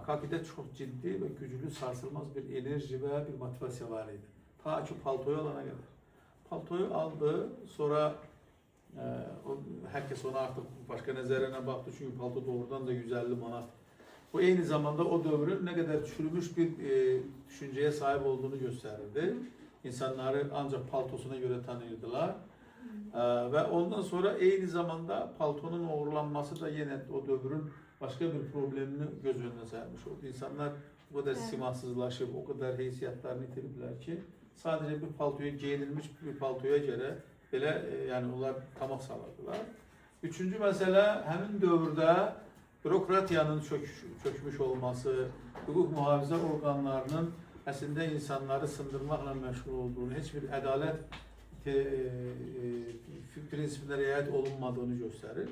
Akaki'de çok ciddi ve güclü, sarsılmaz bir enerji ve bir motivasyon var idi. Ta ki paltoyu alana kadar. Paltoyu aldı, sonra herkes ona artık başka nəzərlə baktı çünkü palto doğrudan da 150 manat. Bu aynı zamanda o dövrün ne kadar çürümüş bir düşünceye sahip olduğunu gösterirdi. İnsanları ancak paltosuna göre tanıyırdılar. Ve ondan sonra aynı zamanda paltonun uğurlanması da yine o dövrün başka bir problemini göz önüne sermiş oldu. İnsanlar o kadar simasızlaşıp, o kadar heysiyatlarını yitirdiler ki sadece bir paltoya giyinilmiş bir paltoya göre belə yani onlar tamak sağladılar. Üçüncü mesele hemin dövrdə bürokratiyanın çökmüş olması, hüquq mühafizə orqanlarının əslində insanları sındırmaqla məşğul olduğunu, heç bir ədalət prinsipinə riayət olunmadığını göstərir.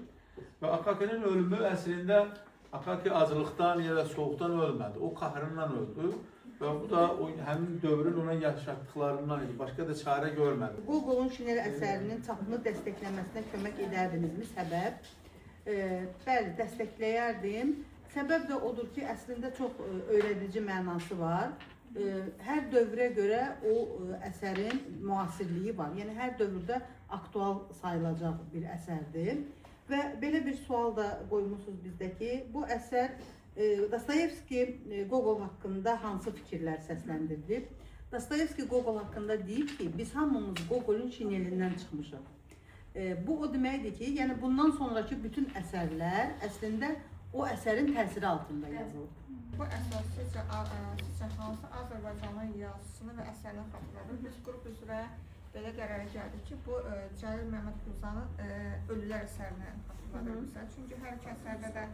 Və Akakinin ölümü əslində Akaki acılıqdan ya da soğuktan ölmədi. O qahrından öldü. Və bu da həmin dövrün ona yaşatdıqlarından idi. Başqa da çarə görmədi. Gogol'un Şinel əsərinin çapını dəstəkləməsinə kömək edərdinizmi? Səbəb? Bəli, dəstəkləyərdim. Səbəb də odur ki, əslində çox öyrədici mənası var. Hər dövrə görə o əsərin müasirliyi var. Yəni, hər dövrdə aktual sayılacaq bir əsərdir. Və belə bir sual da qoymuşsunuz bizdəki, bu əsər Dostoyevski Gogol haqqında hansı fikirlər səsləndirdi? Dostoyevski Gogol haqqında deyib ki, biz hamımız Gogol'un şinelindən çıxmışıq. Bu o deməkdir ki, yəni bundan sonraki bütün əsərlər əslində o əsərin təsiri altında yazılır. Bu əsas sizcə hansı Azərbaycanın yazısını və əsərini xatırladır? Biz qrup üzrə belə qərara gəldik ki, bu Cəlil Məmmədquluzanın Ölülər əsərini xatırladır bizə. Çünki hər iki əsərdə də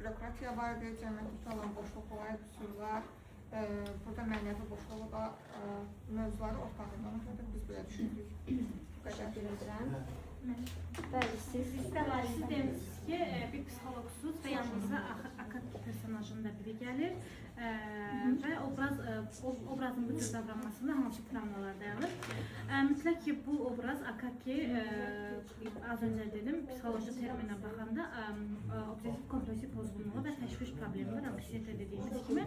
bürokratiya var idi, cəmiyyətdə olan boşluq olayı, qüsurlar, burada mənəvi boşluğu da mövzuları ortağından ötürü biz belə düşündük. Təşəkkür edirəm. Bəli, siz demişsiniz ki, bir psixoloqsuz və yanınıza Akaki personajının da biri gəlir və obrazın bu cür davranmasında hansı travmalar dayanır. Mütləq ki, bu obraz Akaki, az öncə dedim, psixoloji terminə baxanda obsessiv-kompulsiv pozğunluğu və təşviş problemi var, anksiyete dediyimiz kimi.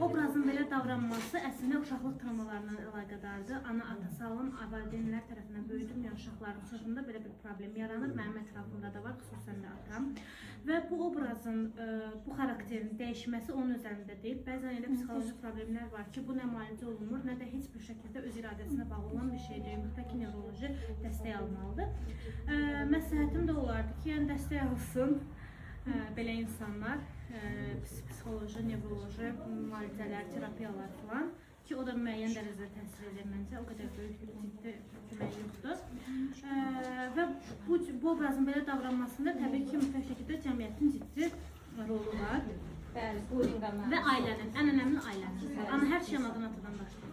Obrazın belə davranması əslində uşaqlıq travmalarından əlaqədardır. Ana, atası alın, valideynlər tərəfindən böyüdülməyən uşaqların sırtında belə bir problem yaranır. Mənim ətrafımda da var, xüsusən də atam. Və bu obrazın, bu xarakterin dəyişməsi onun üzərində deyil. Bəzən elə psixoloji problemlər var ki, bu nə müalicə olunmur, nə də heç bir şəkildə öz iradəsinə bağlı olan bir şeydir. Mütləq nevroloji dəstək almalıdır. Məsləhətim də olardı ki, yəni dəstək alsın belə insanlar, psixoloji, nevroloji müalicələr, terapiyalar falan ki, o da müəyyən dərəcədə təsir edir məncə, o qədər böyük ciddi kömək yoxdur. Və bu obrazın belə davranmasında təbii ki, mütləq şəkildə cəmiyyətin ciddi rolu var. Bəli, buyurun Qamal. Və ailənin, ən önəmli ailənin. Ana hər şeyin adını atadan başlayır.